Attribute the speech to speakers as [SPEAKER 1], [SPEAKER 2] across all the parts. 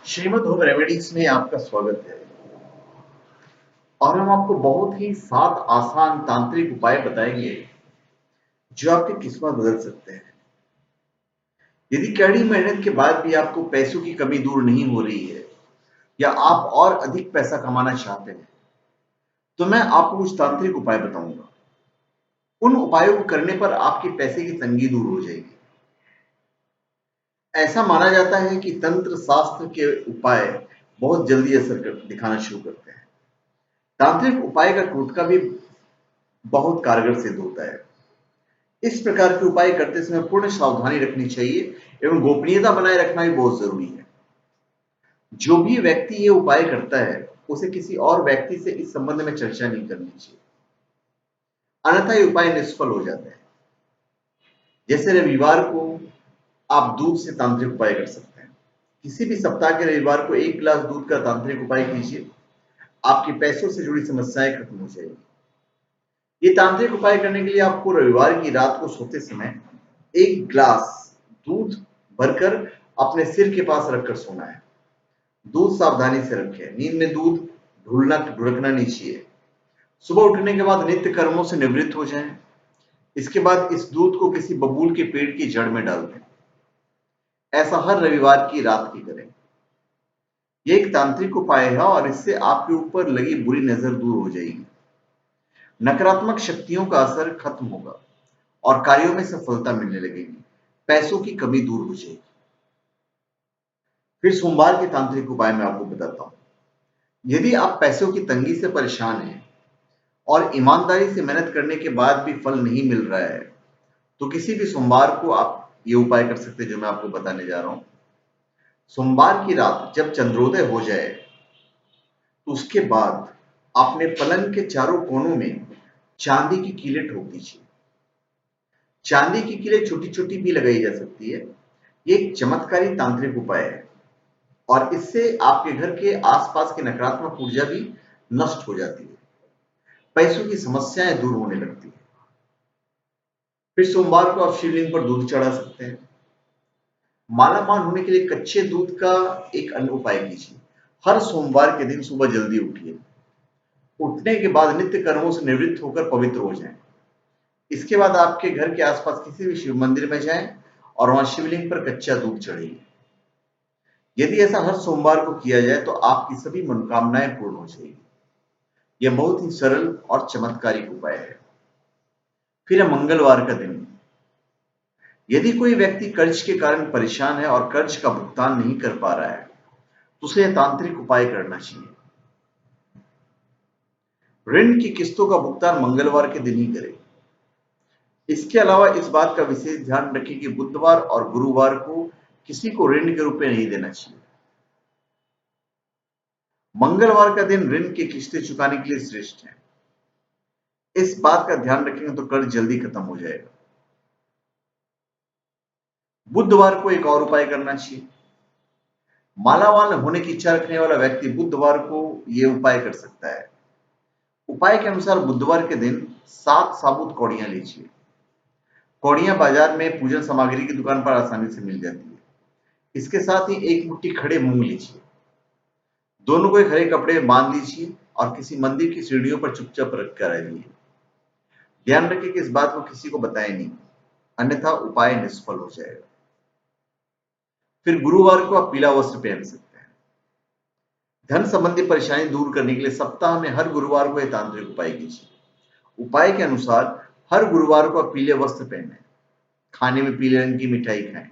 [SPEAKER 1] Shrimad home remedies में आपका स्वागत है। और हम आपको बहुत ही 7 आसान तांत्रिक उपाय बताएंगे जो आपकी किस्मत बदल सकते हैं। यदि कड़ी मेहनत के बाद भी आपको पैसों की कमी दूर नहीं हो रही है या आप और अधिक पैसा कमाना चाहते हैं, तो मैं आपको कुछ तांत्रिक उपाय बताऊंगा। उन उपायों को करने पर आपके पैसे की तंगी दूर हो जाएगी। ऐसा माना जाता है कि तंत्र शास्त्र के उपाय बहुत जल्दी दिखाना शुरू करते हैं। तांत्रिक उपाय का टोटका भी बहुत कारगर सिद्ध होता है। इस प्रकार के उपाय करते समय पूर्ण सावधानी रखनी चाहिए एवं गोपनीयता बनाए रखना भी बहुत जरूरी है। जो भी व्यक्ति ये उपाय करता है, उसे किसी और व्यक्ति से इस संबंध में चर्चा नहीं करनी चाहिए, अन्यथा ये उपाय निष्फल हो जाता है। जैसे रविवार को आप दूध से तांत्रिक उपाय कर सकते हैं। किसी भी सप्ताह के रविवार को 1 गिलास दूध का तांत्रिक उपाय कीजिए, आपके पैसों से जुड़ी समस्याएं खत्म हो जाएगी। ये तांत्रिक उपाय करने के लिए आपको रविवार की रात को सोते समय 1 ग्लास दूध भरकर अपने सिर के पास रखकर सोना है। दूध सावधानी से रखें। नींद में दूध ढुलकना नहीं चाहिए। सुबह उठने के बाद नित्य कर्मों से निवृत्त हो जाएं। इसके बाद इस दूध को किसी बबूल के पेड़ की जड़ में डाल दें। ऐसा हर रविवार की रात की करें। यह एक तांत्रिक उपाय है और इससे आपके ऊपर लगी बुरी नजर दूर हो जाएगी। नकारात्मक शक्तियों का असर खत्म होगा और कार्यों में सफलता मिलने लगेगी। पैसों की कमी दूर हो जाएगी। फिर सोमवार के तांत्रिक उपाय मैं आपको बताता हूं। यदि आप पैसों की तंगी से परेशान हैं और ईमानदारी से मेहनत करने के बाद भी फल नहीं मिल रहा है, तो किसी भी सोमवार को आप ये उपाय कर सकते हैं जो मैं आपको बताने जा रहा हूं। सोमवार की रात जब चंद्रोदय हो जाए, तो उसके बाद अपने पलंग के चारों कोनों में चांदी की कीलें ठोक दीजिए। चांदी की कीलें छोटी छोटी भी लगाई जा सकती है। ये एक चमत्कारी तांत्रिक उपाय है और इससे आपके घर के आसपास की नकारात्मक ऊर्जा भी नष्ट हो जाती है। पैसों की समस्याएं दूर होने लगती है। फिर सोमवार को आप शिवलिंग पर दूध चढ़ा सकते हैं। मालामाल होने के लिए कच्चे दूध का एक अन्य उपाय कीजिए। हर सोमवार के दिन सुबह जल्दी उठिए। उठने के बाद नित्य कर्मों से निवृत्त होकर पवित्र हो जाएं। इसके बाद आपके घर के आसपास किसी भी शिव मंदिर में जाएं और वहां शिवलिंग पर कच्चा दूध चढ़ाइए। यदि ऐसा हर सोमवार को किया जाए तो आपकी सभी मनोकामनाएं पूर्ण हो जाएगी। यह बहुत ही सरल और चमत्कारिक उपाय है। फिर है मंगलवार का दिन। यदि कोई व्यक्ति कर्ज के कारण परेशान है और कर्ज का भुगतान नहीं कर पा रहा है, तो उसे यह तांत्रिक उपाय करना चाहिए। ऋण की किस्तों का भुगतान मंगलवार के दिन ही करें। इसके अलावा इस बात का विशेष ध्यान रखें कि बुधवार और गुरुवार को किसी को ऋण के रूप में नहीं देना चाहिए। मंगलवार का दिन ऋण की किस्तें चुकाने के लिए श्रेष्ठ है। इस बात का ध्यान रखेंगे तो कर्ज जल्दी खत्म हो जाएगा। बुधवार को एक और उपाय करना चाहिए। मालामाल होने की इच्छा रखने वाला व्यक्ति बुधवार को यह उपाय कर सकता है। उपाय के अनुसार बुधवार के दिन 7 साबुत कौड़ियां लीजिए। कौड़ियां बाजार में पूजन सामग्री की दुकान पर आसानी से मिल जाती है। इसके साथ ही एक मुट्ठी खड़े मूंग लीजिए। दोनों को एक हरे कपड़े में बांध लीजिए और किसी मंदिर की सीढ़ियों पर चुपचाप रख कर आइए। ध्यान रखें कि इस बात को किसी को बताएं नहीं, अन्यथा उपाय निष्फल हो जाएगा। फिर गुरुवार को आप पीला वस्त्र पहन सकते हैं। धन संबंधी परेशानी दूर करने के लिए सप्ताह में हर गुरुवार को यह तांत्रिक उपाय कीजिए। उपाय के अनुसार हर गुरुवार को आप पीले वस्त्र पहने, खाने में पीले रंग की मिठाई खाएं।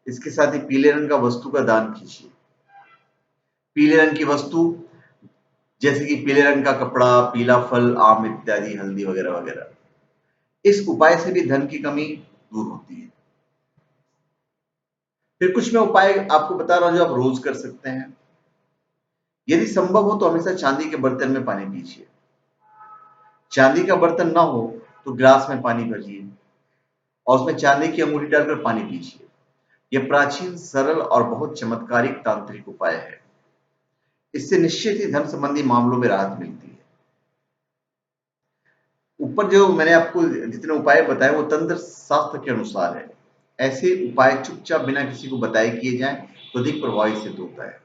[SPEAKER 1] इसके साथ ही पीले रंग का वस्तु का दान कीजिए। पीले रंग की वस्तु जैसे कि पीले रंग का कपड़ा, पीला फल, आम इत्यादि, हल्दी वगैरह वगैरह। इस उपाय से भी धन की कमी दूर होती है। फिर कुछ मैं उपाय आपको बता रहा हूं जो आप रोज कर सकते हैं। यदि संभव हो तो हमेशा चांदी के बर्तन में पानी पीजिए। चांदी का बर्तन ना हो तो ग्लास में पानी भरिए और उसमें चांदी की अंगूठी डालकर पानी पीजिए। यह प्राचीन, सरल और बहुत चमत्कारिक तांत्रिक उपाय है। इससे निश्चित ही धन संबंधी मामलों में राहत मिलती है। ऊपर जो मैंने आपको जितने उपाय बताए वो तंत्र शास्त्र के अनुसार है। ऐसे उपाय चुपचाप बिना किसी को बताए किए जाएं तो अधिक प्रभावी सिद्ध होता है।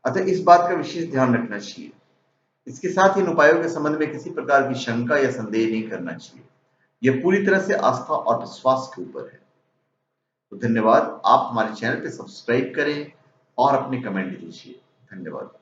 [SPEAKER 1] अतः इस बात का विशेष ध्यान रखना चाहिए। इसके साथ ही इन उपायों के संबंध में किसी प्रकार की शंका या संदेह नहीं करना चाहिए। यह पूरी तरह से आस्था और विश्वास के ऊपर है। तो धन्यवाद। आप हमारे चैनल पे सब्सक्राइब करें और अपने कमेंट दीजिए। धन्यवाद।